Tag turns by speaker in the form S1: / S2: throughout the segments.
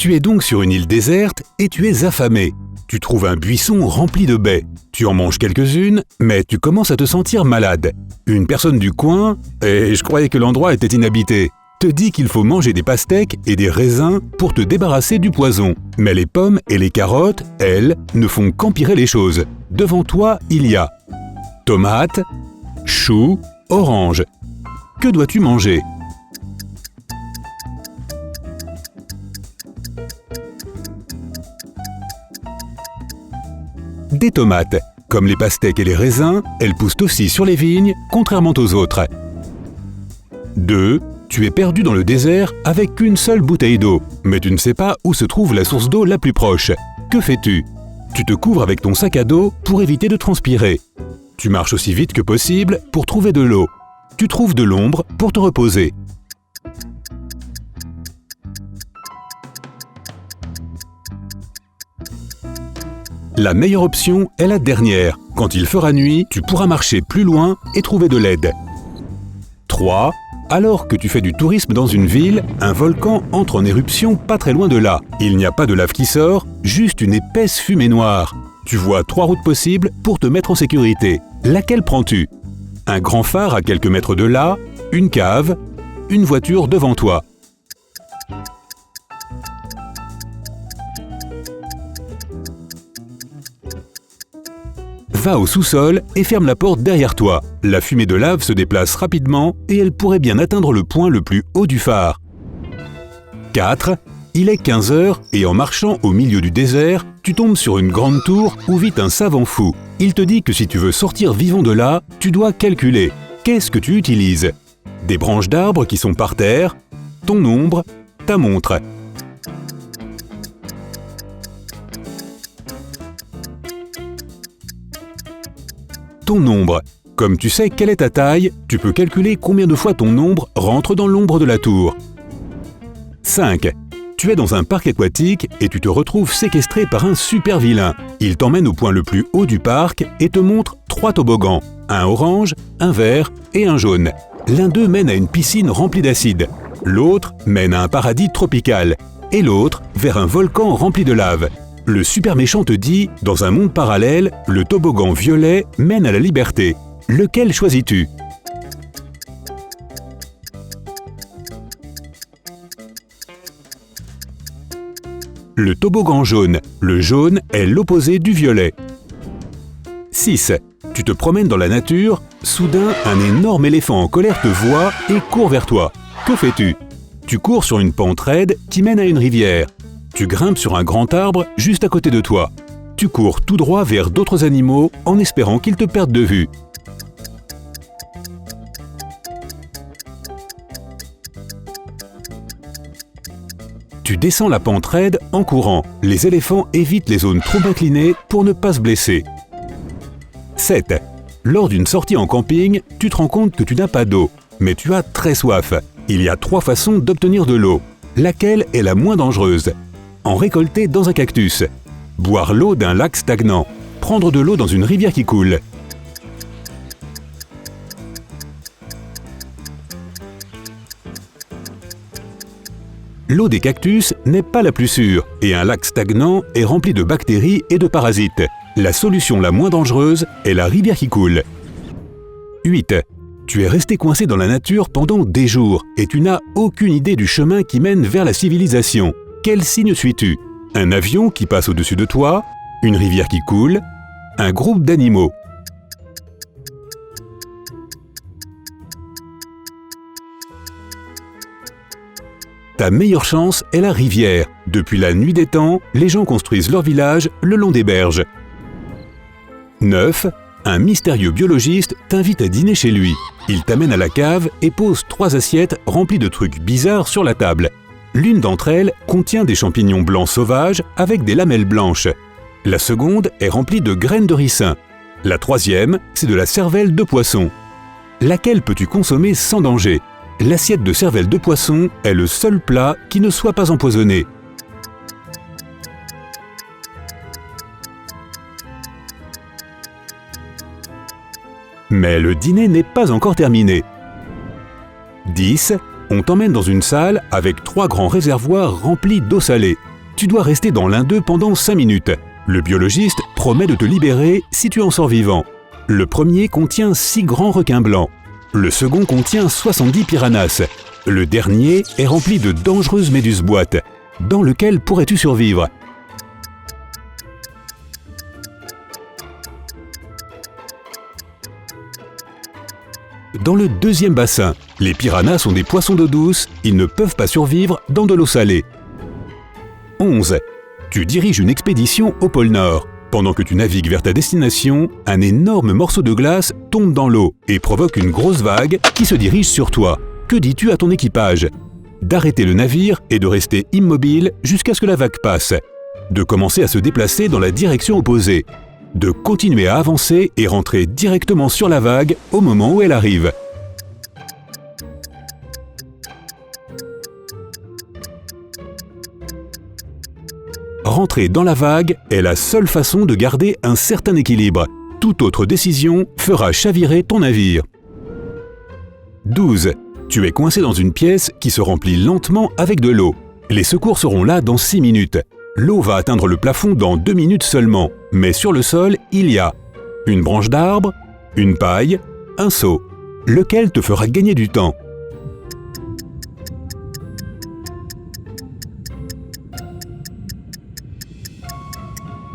S1: Tu es donc sur une île déserte et tu es affamé. Tu trouves un buisson rempli de baies. Tu en manges quelques-unes, mais tu commences à te sentir malade. Une personne du coin, et je croyais que l'endroit était inhabité, te dit qu'il faut manger des pastèques et des raisins pour te débarrasser du poison. Mais les pommes et les carottes, elles, ne font qu'empirer les choses. Devant toi, il y a tomates, choux, oranges. Que dois-tu manger? Des tomates. Comme les pastèques et les raisins, elles poussent aussi sur les vignes, contrairement aux autres. 2. Tu es perdu dans le désert avec une seule bouteille d'eau, mais tu ne sais pas où se trouve la source d'eau la plus proche. Que fais-tu? Tu te couvres avec ton sac à dos pour éviter de transpirer. Tu marches aussi vite que possible pour trouver de l'eau. Tu trouves de l'ombre pour te reposer. La meilleure option est la dernière. Quand il fera nuit, tu pourras marcher plus loin et trouver de l'aide. 3. Alors que tu fais du tourisme dans une ville, un volcan entre en éruption pas très loin de là. Il n'y a pas de lave qui sort, juste une épaisse fumée noire. Tu vois 3 routes possibles pour te mettre en sécurité. Laquelle prends-tu? Un grand phare à quelques mètres de là, une cave, une voiture devant toi. Va au sous-sol et ferme la porte derrière toi. La fumée de lave se déplace rapidement et elle pourrait bien atteindre le point le plus haut du phare. 4. Il est 15 heures et en marchant au milieu du désert, tu tombes sur une grande tour où vit un savant fou. Il te dit que si tu veux sortir vivant de là, tu dois calculer. Qu'est-ce que tu utilises? Des branches d'arbres qui sont par terre, ton ombre, ta montre. Ton ombre. Comme tu sais quelle est ta taille, tu peux calculer combien de fois ton ombre rentre dans l'ombre de la tour. 5. Tu es dans un parc aquatique et tu te retrouves séquestré par un super vilain. Il t'emmène au point le plus haut du parc et te montre 3 toboggans, un orange, un vert et un jaune. L'un d'eux mène à une piscine remplie d'acide, l'autre mène à un paradis tropical et l'autre vers un volcan rempli de lave. Le super méchant te dit, dans un monde parallèle, le toboggan violet mène à la liberté. Lequel choisis-tu? Le toboggan jaune. Le jaune est l'opposé du violet. 6. Tu te promènes dans la nature, soudain un énorme éléphant en colère te voit et court vers toi. Que fais-tu? Tu cours sur une pente raide qui mène à une rivière. Tu grimpes sur un grand arbre juste à côté de toi. Tu cours tout droit vers d'autres animaux en espérant qu'ils te perdent de vue. Tu descends la pente raide en courant. Les éléphants évitent les zones trop inclinées pour ne pas se blesser. 7. Lors d'une sortie en camping, tu te rends compte que tu n'as pas d'eau, mais tu as très soif. Il y a 3 façons d'obtenir de l'eau. Laquelle est la moins dangereuse? En récolter dans un cactus, boire l'eau d'un lac stagnant, prendre de l'eau dans une rivière qui coule. L'eau des cactus n'est pas la plus sûre et un lac stagnant est rempli de bactéries et de parasites. La solution la moins dangereuse est la rivière qui coule. 8. Tu es resté coincé dans la nature pendant des jours et tu n'as aucune idée du chemin qui mène vers la civilisation. Quel signe suis-tu? Un avion qui passe au-dessus de toi? Une rivière qui coule? Un groupe d'animaux? Ta meilleure chance est la rivière. Depuis la nuit des temps, les gens construisent leur village le long des berges. 9. Un mystérieux biologiste t'invite à dîner chez lui. Il t'amène à la cave et pose 3 assiettes remplies de trucs bizarres sur la table. L'une d'entre elles contient des champignons blancs sauvages avec des lamelles blanches. La seconde est remplie de graines de ricin. La troisième, c'est de la cervelle de poisson. Laquelle peux-tu consommer sans danger? L'assiette de cervelle de poisson est le seul plat qui ne soit pas empoisonné. Mais le dîner n'est pas encore terminé. 10. On t'emmène dans une salle avec 3 grands réservoirs remplis d'eau salée. Tu dois rester dans l'un d'eux pendant 5 minutes. Le biologiste promet de te libérer si tu en sors vivant. Le premier contient 6 grands requins blancs. Le second contient 70 piranhas. Le dernier est rempli de dangereuses méduses-boîtes. Dans lequel pourrais-tu survivre? Dans le deuxième bassin, les piranhas sont des poissons d'eau douce, ils ne peuvent pas survivre dans de l'eau salée. 11. Tu diriges une expédition au pôle Nord. Pendant que tu navigues vers ta destination, un énorme morceau de glace tombe dans l'eau et provoque une grosse vague qui se dirige sur toi. Que dis-tu à ton équipage? D'arrêter le navire et de rester immobile jusqu'à ce que la vague passe. De commencer à se déplacer dans la direction opposée. De continuer à avancer et rentrer directement sur la vague au moment où elle arrive. Rentrer dans la vague est la seule façon de garder un certain équilibre. Toute autre décision fera chavirer ton navire. 12. Tu es coincé dans une pièce qui se remplit lentement avec de l'eau. Les secours seront là dans 6 minutes. L'eau va atteindre le plafond dans 2 minutes seulement, mais sur le sol, il y a une branche d'arbre, une paille, un seau. Lequel te fera gagner du temps?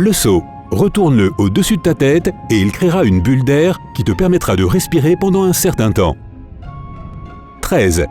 S1: Le seau, retourne-le au-dessus de ta tête et il créera une bulle d'air qui te permettra de respirer pendant un certain temps. 13.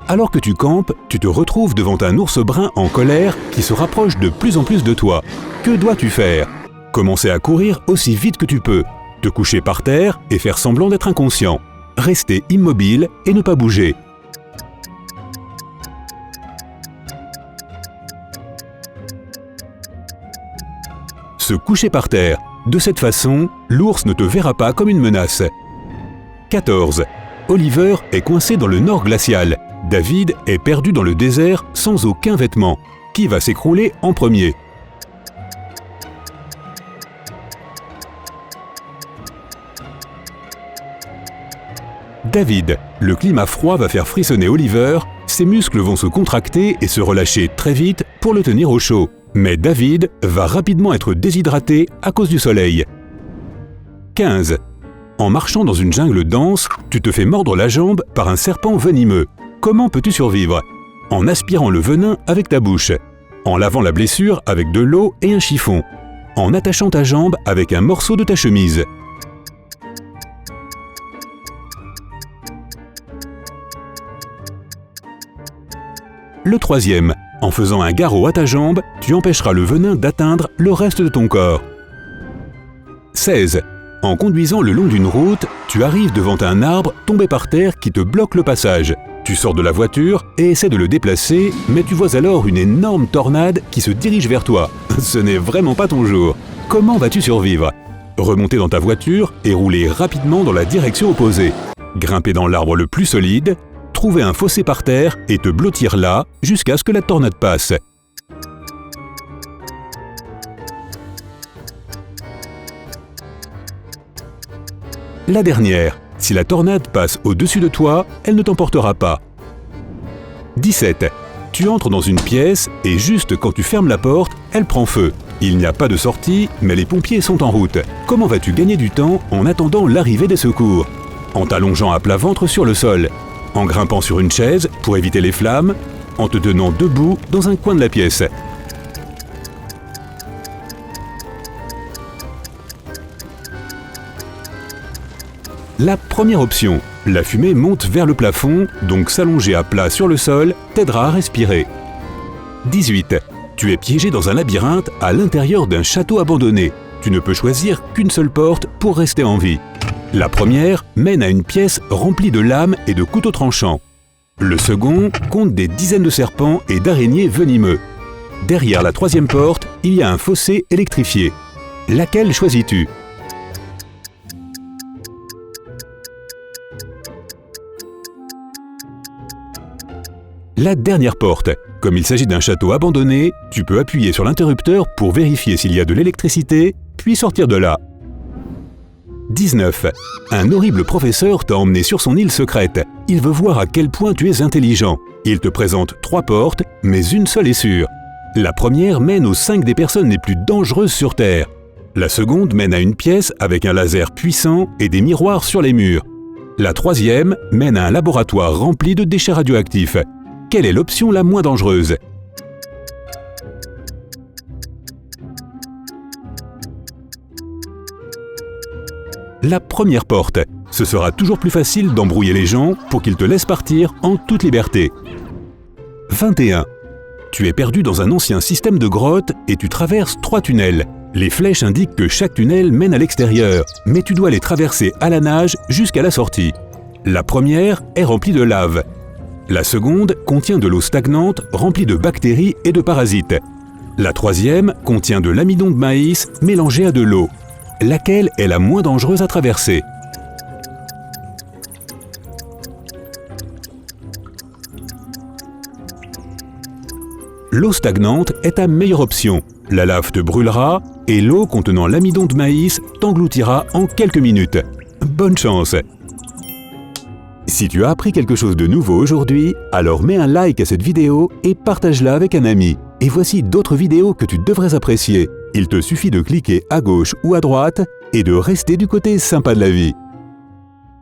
S1: Alors que tu campes, tu te retrouves devant un ours brun en colère qui se rapproche de plus en plus de toi. Que dois-tu faire? Commencer à courir aussi vite que tu peux, te coucher par terre et faire semblant d'être inconscient. Rester immobile et ne pas bouger. Se coucher par terre. De cette façon, l'ours ne te verra pas comme une menace. 14. Oliver est coincé dans le nord glacial. David est perdu dans le désert sans aucun vêtement. Qui va s'écrouler en premier? David. Le climat froid va faire frissonner Oliver, ses muscles vont se contracter et se relâcher très vite pour le tenir au chaud. Mais David va rapidement être déshydraté à cause du soleil. 15. En marchant dans une jungle dense, tu te fais mordre la jambe par un serpent venimeux. Comment peux-tu survivre? En aspirant le venin avec ta bouche, en lavant la blessure avec de l'eau et un chiffon, en attachant ta jambe avec un morceau de ta chemise. Le troisième, en faisant un garrot à ta jambe, tu empêcheras le venin d'atteindre le reste de ton corps. 16. En conduisant le long d'une route, tu arrives devant un arbre tombé par terre qui te bloque le passage. Tu sors de la voiture et essaies de le déplacer, mais tu vois alors une énorme tornade qui se dirige vers toi. Ce n'est vraiment pas ton jour. Comment vas-tu survivre? Remonter dans ta voiture et rouler rapidement dans la direction opposée. Grimper dans l'arbre le plus solide, trouver un fossé par terre et te blottir là jusqu'à ce que la tornade passe. La dernière. Si la tornade passe au-dessus de toi, elle ne t'emportera pas. 17. Tu entres dans une pièce et juste quand tu fermes la porte, elle prend feu. Il n'y a pas de sortie, mais les pompiers sont en route. Comment vas-tu gagner du temps en attendant l'arrivée des secours? En t'allongeant à plat ventre sur le sol, en grimpant sur une chaise pour éviter les flammes, en te tenant debout dans un coin de la pièce. La première option, la fumée monte vers le plafond, donc s'allonger à plat sur le sol t'aidera à respirer. 18. Tu es piégé dans un labyrinthe à l'intérieur d'un château abandonné. Tu ne peux choisir qu'une seule porte pour rester en vie. La première mène à une pièce remplie de lames et de couteaux tranchants. Le second compte des dizaines de serpents et d'araignées venimeux. Derrière la troisième porte, il y a un fossé électrifié. Laquelle choisis-tu? La dernière porte. Comme il s'agit d'un château abandonné, tu peux appuyer sur l'interrupteur pour vérifier s'il y a de l'électricité, puis sortir de là. 19. Un horrible professeur t'a emmené sur son île secrète. Il veut voir à quel point tu es intelligent. Il te présente 3 portes, mais une seule est sûre. La première mène aux 5 des personnes les plus dangereuses sur Terre. La seconde mène à une pièce avec un laser puissant et des miroirs sur les murs. La troisième mène à un laboratoire rempli de déchets radioactifs. Quelle est l'option la moins dangereuse? La première porte. Ce sera toujours plus facile d'embrouiller les gens pour qu'ils te laissent partir en toute liberté. 21. Tu es perdu dans un ancien système de grottes et tu traverses 3 tunnels. Les flèches indiquent que chaque tunnel mène à l'extérieur, mais tu dois les traverser à la nage jusqu'à la sortie. La première est remplie de lave. La seconde contient de l'eau stagnante remplie de bactéries et de parasites. La troisième contient de l'amidon de maïs mélangé à de l'eau. Laquelle est la moins dangereuse à traverser? L'eau stagnante est ta meilleure option. La lave te brûlera et l'eau contenant l'amidon de maïs t'engloutira en quelques minutes. Bonne chance! Si tu as appris quelque chose de nouveau aujourd'hui, alors mets un like à cette vidéo et partage-la avec un ami. Et voici d'autres vidéos que tu devrais apprécier. Il te suffit de cliquer à gauche ou à droite et de rester du côté sympa de la vie.